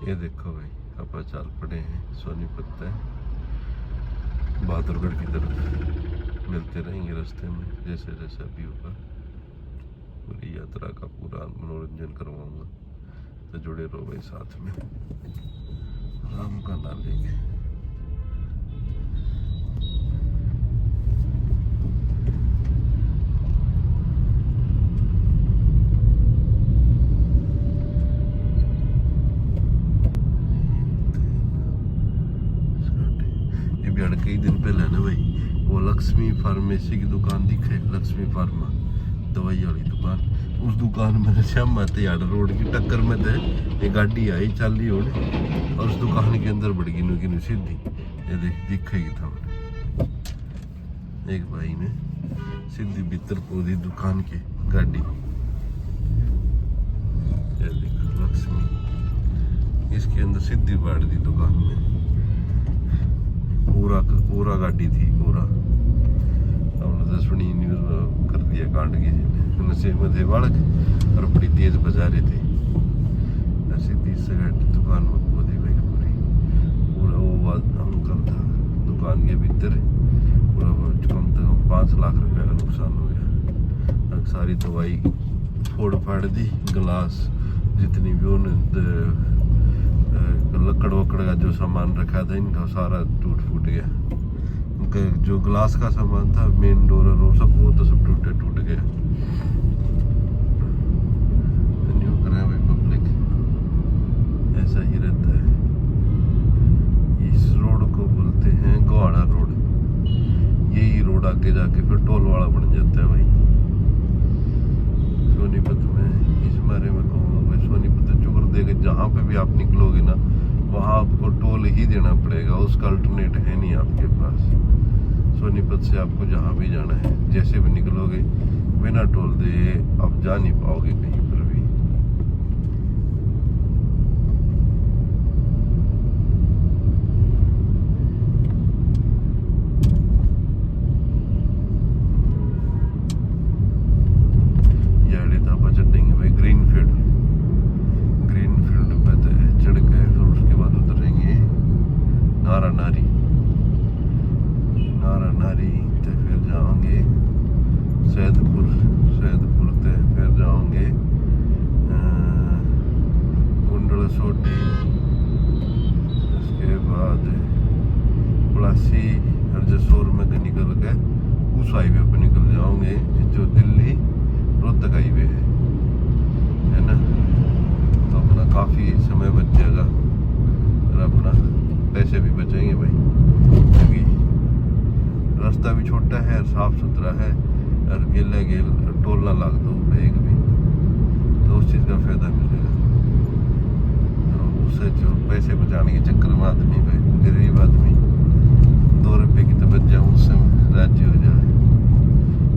ये देखो भाई, आप चल पड़े हैं सोनीपत है बहादुरगढ़ की तरफ। मिलते रहेंगे रास्ते में जैसे जैसा भी होगा। पूरी यात्रा का पूरा मनोरंजन करवाऊंगा, तो जुड़े रहो भाई साथ में। राम का नाम लेके कई दिन पहले ना भाई वो लक्ष्मी फार्मेसी की दुकान दिखे, लक्ष्मी फार्मा दवाई वाली दुकान। उस दुकान में श्याम यार रोड की टक्कर में थे एक गाड़ी आई चाली और उस दुकान के अंदर बढ़ गई नुकी सीधी। ये देख दिखेगी था एक भाई ने सीधी भीतर पूरी दुकान के गाड़ी। ये देखो लक्ष्मी, इसके अंदर सीधी बाढ़ दी दुकान में। पूरा गाड़ी थी पूरा। हमने तो सुनी न्यूज कर दिया कांड के नशे में थे बालक और बड़ी तेज बजा रहे थे। ऐसी 30 गाड़ी दुकान में खोदी भाई पूरा वो अंकल था दुकान के भीतर। पूरा कम से कम 5 लाख रुपए का नुकसान हो गया। सारी दवाई फोड़ फाड़ दी, गिलास जितनी भी उन्होंने लकड़ वकड़ का जो सामान रखा था इनका सारा टूट फूट गया। उनका जो ग्लास का सामान था मेन डोर और वो सब, वो तो सब टूट गया। न्यू करें भाई पब्लिक, ऐसा ही रहता है। इस रोड को बोलते हैं गोवाड़ा रोड। यही रोड आगे जाके फिर टोल वाला बन जाता है भाई सोनीपत में। इस बारे में कहूँगा भाई सोनीपत चुकर देगा, जहाँ पे भी आप निकलोगे ना वहाँ आपको टोल ही देना पड़ेगा, उसका अल्टरनेट है नहीं आपके पास। सोनीपत से आपको जहाँ भी जाना है जैसे भी निकलोगे बिना टोल दे आप जा नहीं पाओगे कहीं पर भी। चढ़ेंगे भाई ग्रीन फील्ड पे चढ़ के फिर उसके बाद उतरेंगे नारा नारी तो फिर जाओगे सैदपुर से फिर जाओगे कुंडल सोटी। उसके बाद पलासी और जसोर में निकल के उस हाईवे पर निकल जाओगे जो दिल्ली रोहतक हाईवे है ना। तो अपना काफ़ी समय बच जाएगा और अपना पैसे भी बचेंगे भाई, क्योंकि रास्ता भी छोटा है, साफ सुथरा है और गेल टोल ना लाग दो एक भी, तो उस चीज़ का फायदा मिलेगा। तो उससे जो पैसे बचाने के चक्कर में आदमी भाई गरीब आदमी 2 रुपये की तो बच जाए उससे राज्य हो जाए।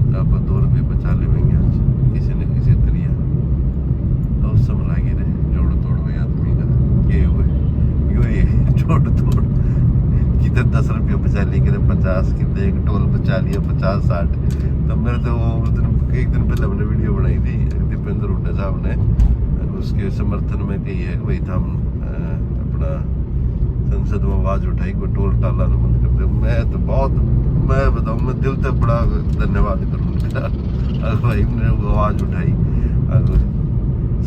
तो आप 2 रुपये बचा लेंगे आज किसी न किसी तरीका। तो उस समय लगे रहे जोड़ तोड़ हुए आदमी का ये हुए जोड़ तोड़ किधर 10 रुपये बचा लिए, किधर 50, किधर एक टोल बचा लिया 50-60। तो मेरे तो वो एक दिन पहले हमने वीडियो बनाई थी दीपेंद्र हुड्डा साहब ने, उसके समर्थन में कही है कि भाई हम अपना संसद में आवाज़ उठाई कोई टोल टाला ना बंद कर दे। मैं बताऊँ मैं दिल तक बड़ा धन्यवाद करूँगा भाई ने वो आवाज़ उठाई।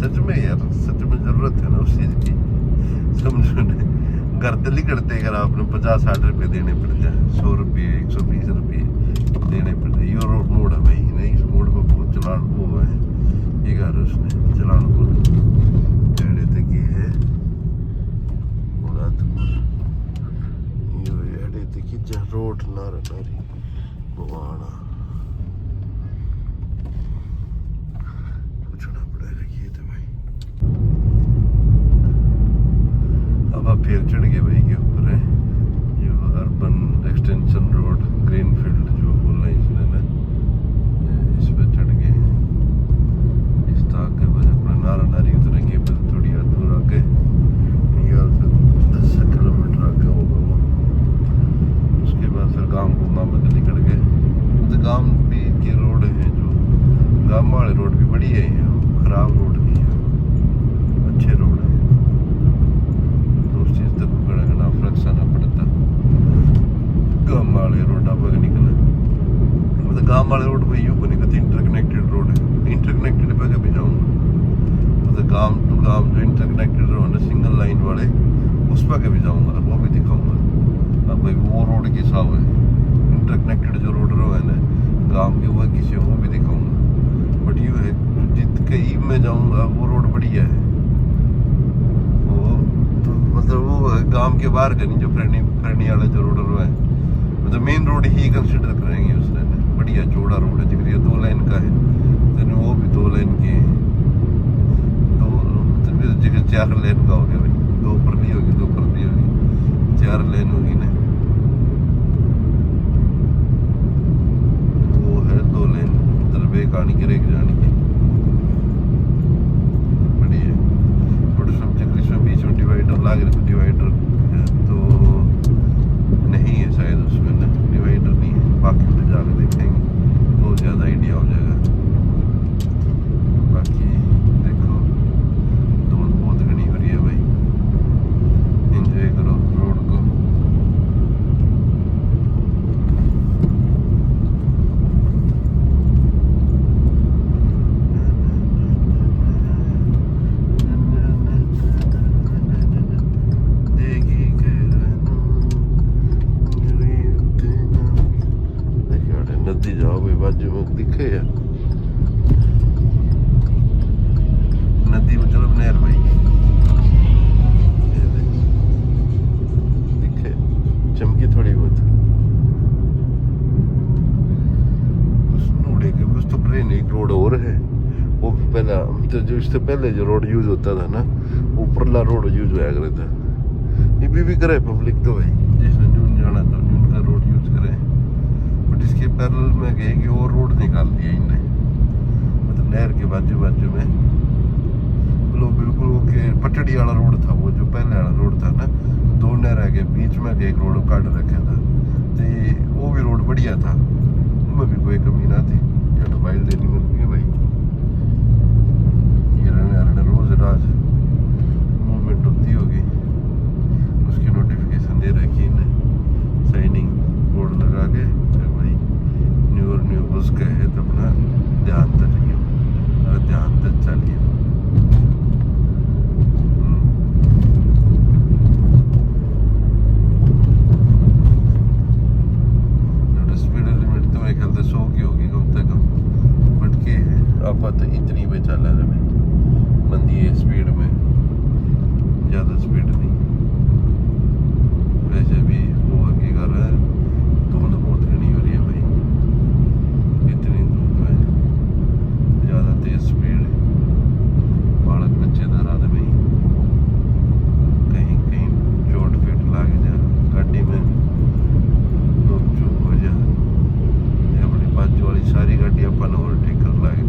सच में यार, सच में ज़रूरत है ना उस चीज़ की, समझो ने। घर दिल्ली करते अगर आपने 50-60 रुपये देने पड़ जाए, 100 रुपये 120 रुपये देने पड़ जाए। ये रोड मोड़ है भाई, नहीं इस मोड़ पर बहुत चलान वो है ये घर उसने चलान को एड़े तक ये है एड़े तक जा रोड नारी बवाना पूछना पड़ेगा ये तो भाई। अब आप फिर चढ़ गए भाई के ऊपर है ये urban extension road green field जो बोल रहे हैं इसने ना, इस पर चढ़ गए। इस ताक के बाद अपना नारा नारी उतरेंगे। काम जो इंटरकनेक्टेड रोड है सिंगल लाइन वाले, उस पर के भी जाऊँगा, वो भी दिखाऊंगा। अब भाई वो रोड के हिसाब है, इंटरकनेक्टेड जो रोड है ना गांव के, वो किसी वो भी दिखाऊंगा। बट ये है जित कहीं मैं जाऊँगा वो रोड बढ़िया है, वो तो मतलब वो गांव के बाहर का नहीं, जो फ्रेंडी वाला जो रोड है मतलब मेन रोड ही कंसिडर करेंगे उसने। बढ़िया चौड़ा रोड है, जिगर ये 2 लाइन का है तो वो भी 2 लाइन के, 2 जगह 4 लाइन का हो गया भाई, 2 परली होगी 2 परली होगी, 4 लाइन होगी ना, वो है 2 लाइन तरबे कहानी की रेख जाने की। बढ़िया थोड़ी सब इसमें बीच में डिवाइडर लाग रहे, डिवाइडर तो नहीं है शायद उसमें ना, डिवाइडर नहीं है, बाकी में जाकर देखेंगे तो ज़्यादा आइडिया हो जाएगा। बाकी देखो धूल बहुत घनी हो रही है भाई, एंजॉय करो रोड को। नदी जाओ भाई, बाजू में दिखे या नदी मतलब नहर भाई, दिखे चमकी थोड़ी बहुत उस नूड़े के उस तो प्लेन एक रोड और है, वो पहला तो जो इससे पहले जो रोड यूज होता था ना, ऊपरला रोड यूज हुआ करता था। ये भी करे पब्लिक तो भाई, जिसने न्यून जाना था न्यून का रोड यूज करे, बट इसके पैरेलल में गए कि वो रोड निकाल दिया इनने, मतलब नहर के बाजू बाजू में लोग बिल्कुल वो के पटड़ी वाला रोड था, वो जो पहले वाला रोड था ना, 2 नहर के बीच में एक रोड काट रखा था, तो वो भी रोड बढ़िया था, उनमें भी कोई कमी ना थी। या तो बाइल देनी मिल गई भाई, ये रहने रोज राज मूवमेंट होती होगी, उसकी नोटिफिकेशन दे रखी इन्हें, साइनिंग बोर्ड लगा के भाई न्यू बस का है तो अपना ध्यान तक चलिए, अरे ध्यान तक चलिए। स्पीड लिमिट तो मेरे ख्याल से 100 की होगी कम से कम, बट के आप तो इतनी पे चल रहा है मंदी है स्पीड में, ज़्यादा स्पीड नहीं। वैसे भी वो आगे कर रहा है, धुंध बहुत घनी हो रही है भाई, इतनी धूप में ज़्यादा तेज स्पीड, बालक बच्चे धरा दे भाई, कहीं कहीं चोट फिट लाग जा गाड़ी में, लोग चुप हो जा, अपनी बाजू वाली सारी गाड़ी अपन ओवरटेक कर लागे,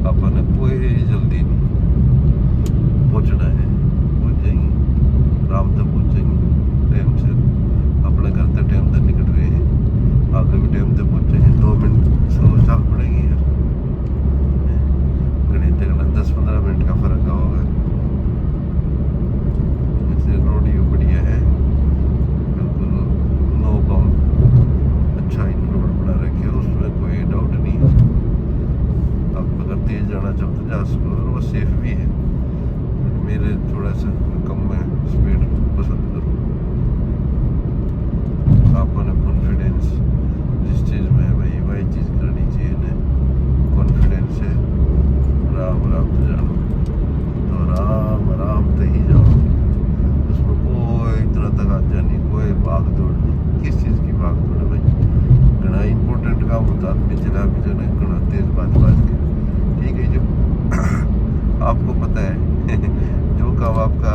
अपन कोई जल्दी नहीं, पहुँचना है पहुँच जाएंगे, आराम तक पहुँचेंगे टाइम से, अपने घर तक टाइम तक निकल रहे हैं, आगे भी टाइम तक पहुँचेंगे। 2 मिनट स्लो चल पड़ेंगे यार, गणित करना 10-15 मिनट का फर्क होगा। ऐसे रोड ये बढ़िया है बिल्कुल, नो बम, अच्छा इन रोड बना रखे, उसमें कोई डाउट नहीं है। आप अगर तेज जाना चाहते तो जा सको, और वो सेफ भी है, मेरे थोड़ा सा कम है स्पीड पसंद करूँ। आपने कॉन्फिडेंस जिस चीज़ में है भाई वही चीज़ करनी चाहिए ना, कॉन्फिडेंस है, आराम आराम से जाओ तो आराम आराम से ही जाओ, उसमें कोई इतना तकाजा नहीं, कोई भाग दौड़ नहीं, किस चीज़ की भाग दौड़ है भाई, घना इंपॉर्टेंट काम होता आदमी चला भी जो नहीं घना तेज बाज के, ठीक है जो आपको पता है जो काम आपका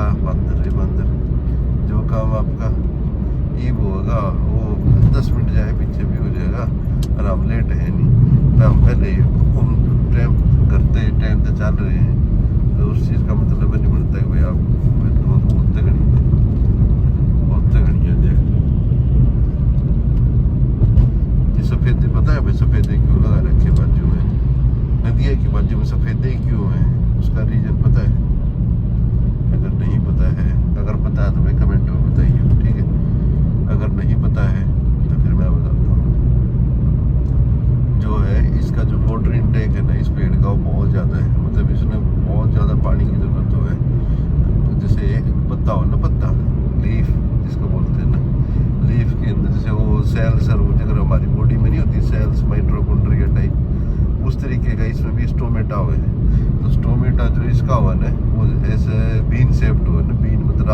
स्टोमेटा हुए हैं। तो स्टोमेटा जो इसका हुआ ना वो ऐसे बीन शेप्ड हुआ ना, बीन मतलब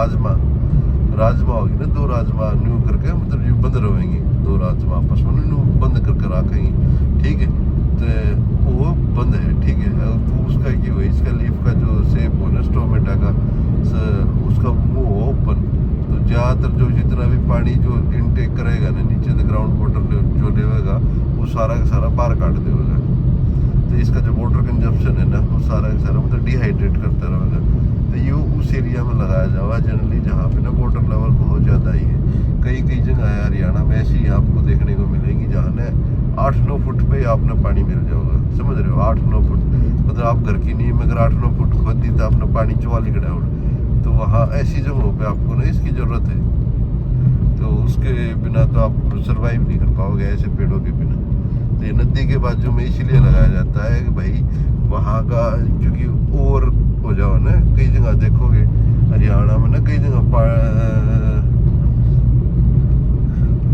राजमा होगी ना, दो राजमा न्यू करके मतलब यूँ बंद रहेंगे, दो राजमा आपस में न्यू बंद करके रखेंगे, ठीक है। तो वो बंद है, ठीक है। तो उसका क्या हुआ, इसका लीफ का जो शेप हो ना टोमेटा का, उसका मुंह ओपन, तो ज़्यादातर जो जितना भी पानी जो इनटेक करेगा ना नीचे से ग्राउंड वाटर जो लेगा वो सारा का सारा बाहर काट देगा। तो इसका जो वाटर कंजप्शन है ना वो सारा का सारा मतलब डिहाइड्रेट करता रहेगा। तो ये उस एरिया में लगाया जाएगा जनरली जहाँ पे ना वाटर लेवल बहुत ज़्यादा ही है। कई कई जगह है हरियाणा में ऐसी आपको देखने को मिलेंगी जहाँ ना 8-9 फुट पे आपने पानी मिल जाएगा, समझ रहे हो। 8-9 फुट मतलब आप घर की नींव में अगर 8-9 फुट खोद दी तो आपने पानी 44 खड़ा हो, तो वहाँ ऐसी जगहों पे आपको ना इसकी ज़रूरत है। तो उसके बिना तो आप सर्वाइव नहीं कर पाओगे ऐसे पेड़ों के बिना। तो ये नदी के बाजू में इसलिए लगाया जाता है कि भाई वहाँ का क्योंकि ओवर हो जाओ ना, कई जगह देखोगे हरियाणा में ना कई जगह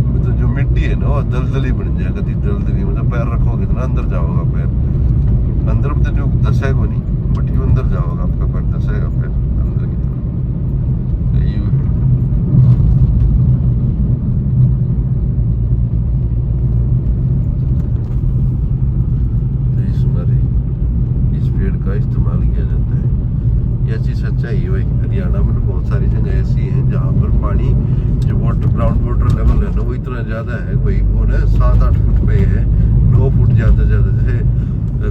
मतलब जो मिट्टी है ना वो दलदली बन जाएगा, दलदली मतलब पैर रखोगे तो ना अंदर जाओगा, पैर अंदर तो जो धसेगा नहीं, बट ये अंदर जाओगा आपका पैर धसेगा पैर अंदर की तरफ। इस पेड़ का इस्तेमाल किया जाता है। यह चीज़ सच्चाई है भाई। हरियाणा में बहुत सारी जगह ऐसी हैं जहाँ पर पानी जो वाटर ग्राउंड वाटर लेवल है ना वो इतना ज़्यादा है भाई, वो ना 7-8 फुट पे है, 9 फुट ज़्यादा जैसे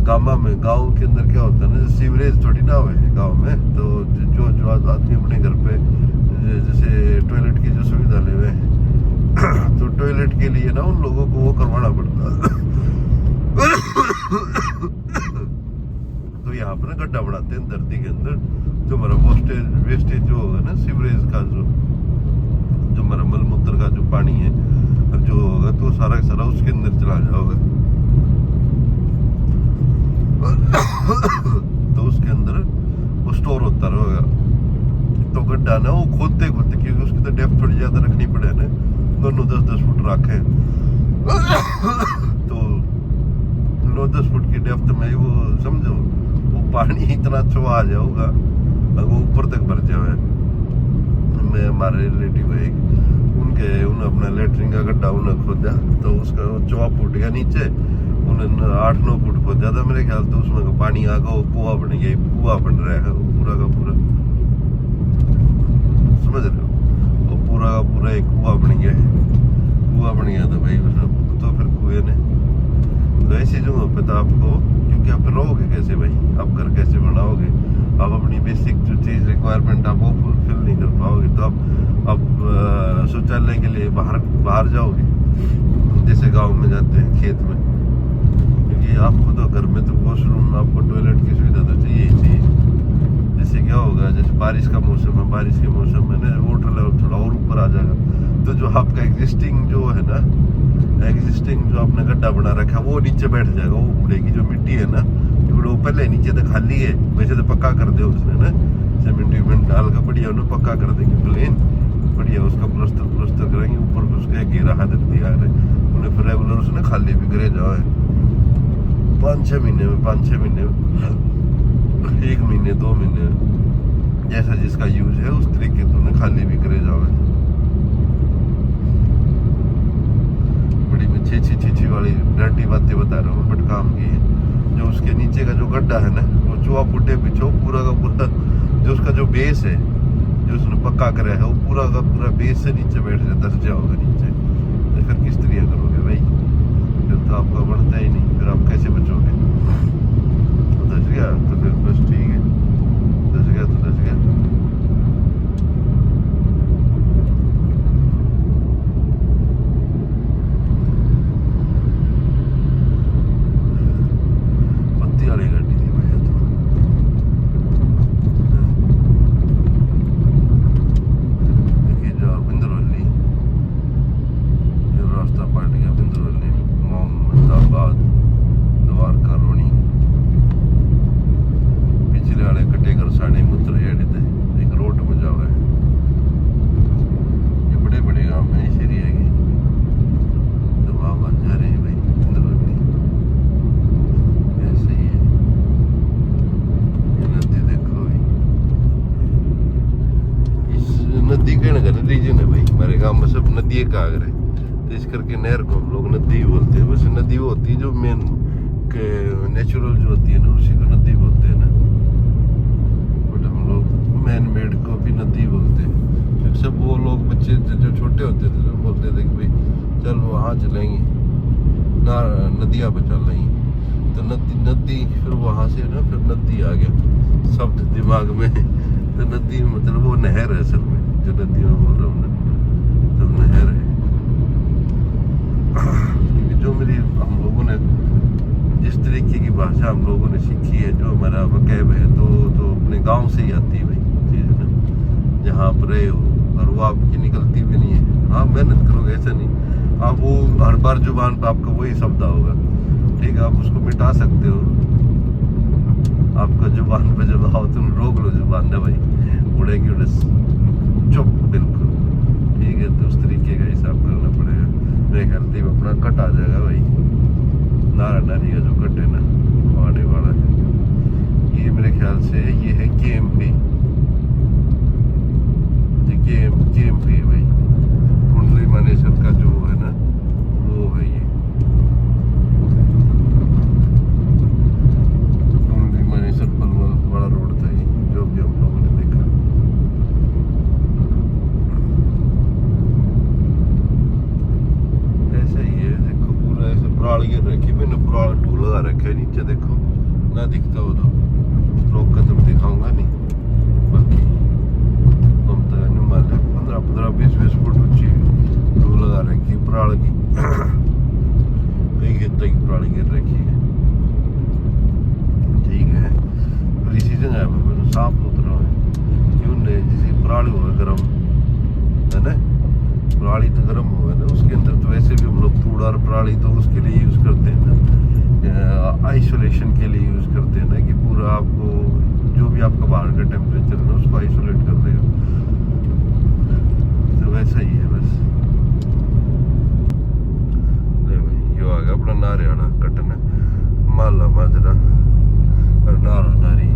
गाँव के अंदर क्या होता है ना, सीवरेज थोड़ी ना हुए गाँव में, तो जो आदमी अपने घर पे जैसे टॉयलेट की जो सुविधा ले हुए हैं तो टॉयलेट के लिए ना उन लोगों को वो करवाना पड़ता है तो यहाँ पर ना गड्ढा बनाते हैं धरती के अंदर, जो हमारा वेस्टेज जो होगा ना सीवरेज का जो हमारा मलमूत्र का जो पानी है जो होगा तो सारा का सारा उसके अंदर चला जाओगा तो उसके अंदर वो स्टोर होता रहेगा। तो गड्ढा ना वो खोदते क्योंकि उसकी तो डेप्थ थोड़ी ज़्यादा रखनी पड़े ना, दोनों 10-10 फुट रखे तो 9-10 फुट की डेप्थ में वो समझो वो पानी इतना चुआ आ जाऊगा अगर वो ऊपर तक भर जाए। मैं हमारे रिलेटिव है उन्हें अपना लेटरिन का गड्ढा उन्हें खोदा तो उसका 4 फुट गया नीचे, उन्होंने 8-9 फुट खोदा था मेरे ख्याल, तो उसमें का पानी आ गया, कुआ बन गया, कुआ बन रहा है वो पूरा का पूरा, समझ रहे हो, वो पूरा का पूरा एक कुआ बन गया था भाई उसमें। तो फिर कुएं ने तो ऐसी जगहों पे तो आपको, क्योंकि आप रहोगे कैसे भाई, आप घर कैसे बनाओगे, आप अपनी बेसिक जो चीज़ रिक्वायरमेंट आप वो फुलफिल नहीं कर पाओगे, तो आप शौचालय के लिए बाहर जाओगे, जैसे गांव में जाते हैं खेत में, क्योंकि आपको तो घर में तो वॉशरूम आपको टॉयलेट की सुविधा तो चाहिए ही चाहिए। जैसे क्या होगा, जैसे बारिश का मौसम है, बारिश के मौसम में ना वाटर लेवल थोड़ा और ऊपर आ जाएगा, तो जो आपका एग्जिस्टिंग जो है ना, जो आपने गड्ढा बना रखा है वो नीचे बैठ जाएगा, वो उड़ेगी जो मिट्टी है ना, वो पहले नीचे तो खाली है, वैसे तो पक्का कर दे उसने ना, सीमेंट डाल कर बढ़िया उन्हें पक्का कर देंगे प्लेन, बढ़िया उसका प्लस्तर करेंगे, ऊपर उसका घेरा हाथ दिया है उन्हें, फिर रेगुलर उसने खाली भी करे जाओ 5-6 महीने में 1 महीने 2 महीने जैसा जिसका यूज है उस तरीके से उन्हें खाली भी करे जाओ। बड़ी मैं छी वाली डर्टी बातें बता रहा हूँ, बट काम की है। जो उसके नीचे का जो गड्ढा है ना वो 4 फुटे पीछे पूरा का पूरा जो उसका जो बेस है जो उसने पक्का करा है वो पूरा का पूरा बेस से नीचे बैठ जाए, धस जाओगे नीचे, तो फिर किस तरह करोगे भाई, फिर तो आपका बनता ही नहीं, फिर आप कैसे बचोगे। धस गया तो फिर बस ठीक है, धस गया तो धस गया। पत्ती वाली गाड़ी थी भैया, तो देखिए जो बिंदरौली ये रास्ता पलट गया, बिंदरौली मोहम्मदाबाद द्वारका रोनी पिछले वाले कटेगर साढ़े मुत्र कहने का रीजन है भाई, हमारे गांव में सब नदी का आगर है, तो इस करके नहर को हम लोग नदी ही बोलते हैं। वैसे नदी वो होती है जो मेन के नेचुरल जो होती है ना, उसी को नदी बोलते हैं ना, बट हम लोग मैन मेड को भी नदी बोलते हैं। फिर सब वो लोग बच्चे जो छोटे होते थे तो बोलते थे कि भाई चल वहाँ चलेंगे ना, नदियाँ पर चल रही, तो नदी फिर वहाँ से ना फिर नदी आ गया शब्द दिमाग में, तो नदी मतलब वो नहर है असल में, जो नदी में बोल रहा हूँ ना, तो नहर है। क्योंकि जो मेरी हम लोगों ने जिस तरीके की भाषा हम लोगों ने सीखी है, जो हमारा वकैब है, तो अपने गांव से ही आती है भाई चीज़ ना, जहाँ आप रहे हो, और वो आपकी निकलती भी नहीं है। हाँ मेहनत करोगे ऐसा नहीं, आप वो हर बार जुबान पे आपका वही शब्द होगा, ठीक है, आप उसको मिटा सकते हो। आपका जुबान पे जब आओ तुम रोक लो जुबान ना भाई, उड़ेगी उड़े चुप बिल्कुल, ठीक है, तो उस तरीके का हिसाब करना पड़ेगा। मेरे ख्याल से अपना कट आ जाएगा भाई, नारा नारी का जो कट है ना आने वाला है, ये मेरे ख्याल से ये है KMP, ये KMP है भाई, कुंडली मानेसर का जो है ना वो है ये कुंडली मानेसर पनवल बड़ा रोड था ये, जो भी हम लोगों ने देखा। ऐसा ही है, देखो पूरा ऐसे पराल गिर रखी, मैंने पराल टू लगा रखा है नीचे, देखो ना दिखता हो तो रोक कर तुम दिखाऊंगा नहीं, बाकी हम तो हिमालय 15-20 फुट ऊंची टू लगा रखी पराल की, कई खेतों की पराल गिर रखी है, ठीक है। और इसी जगह है साफ सुथरा है, क्यों नहीं, जैसे पराली हुआ गर्म है ना, पराली तो गर्म हुआ ना, उसके अंदर तो वैसे भी हम लोग थोड़ा और पराली तो उसके लिए यूज़ करते हैं ना, आइसोलेशन के लिए यूज़ करते हैं ना, कि पूरा आपको जो भी आपका बाहर का टेम्परेचर है ना उसको आइसोलेट कर देगा, तो वैसा ही है बस। ले भाई यो आ गया अपना नारे वाला कटन, माला माजरा और नारा नारी।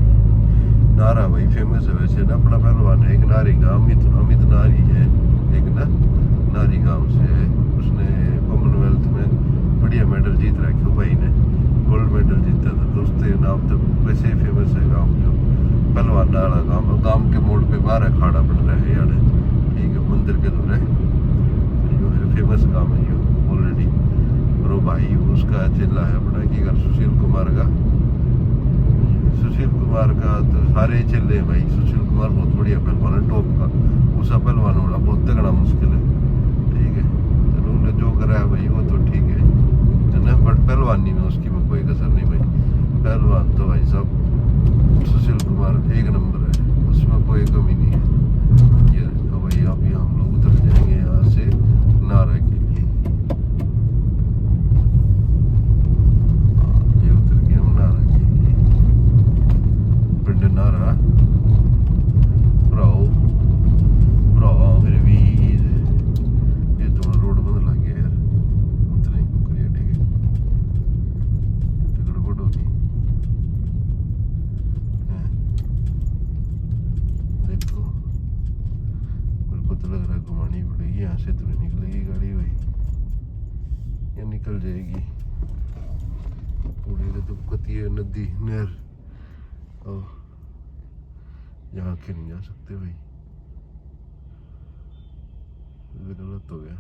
नारा भाई फेमस है वैसे ना, अपना पहलवान है एक नारी का, अमित नारी है एक ना, नारी गांव से है, उसने कॉमनवेल्थ में बढ़िया मेडल जीत रखे भाई ने, गोल्ड मेडल जीता था, तो उसके नाम तो वैसे ही फेमस है गांव, जो पहलवान नारा गांव के मोड़ पे बाहर अखाड़ा बन रहा है यार, ठीक है, मंदिर के दूर है, जो है फेमस काम है यो ऑलरेडी। और वो भाई उसका चिल्ला है अपना कि अगर सुशील कुमार का तो सारे चिल्ले हैं भाई, सुशील कुमार बहुत बढ़िया पहलवान है, टॉप का, उसका पहलवान होना बहुत तगड़ा मुश्किल है, ठीक है, चलो उन्होंने जो करा है भाई वो तो ठीक है ना, बट पहलवानी में उसकी में कोई कसर नहीं भाई, पहलवान तो भाई साहब सुशील कुमार एक नंबर है, उसमें कोई कमी नहीं है। ये देखो भाई अभी हम लोग उतर जाएंगे यहाँ से नारा के लिए, ये उतर गए हम नारा के लिए, पिंड नारा, ब्रो मेरे वीर, ये तो रोड बंद लग गया यार, उतने ही कुकरिया ठीक है, ये तो गड़बड़ होगी, देखो मेरे को तो लग रहा है घुमानी पड़ेगी, यहाँ से तो नहीं निकलेगी गाड़ी भाई, ये निकल जाएगी पूरी तो कती है नदी नहर, और यहाँ के नहीं जा सकते भाई, गलत हो गया।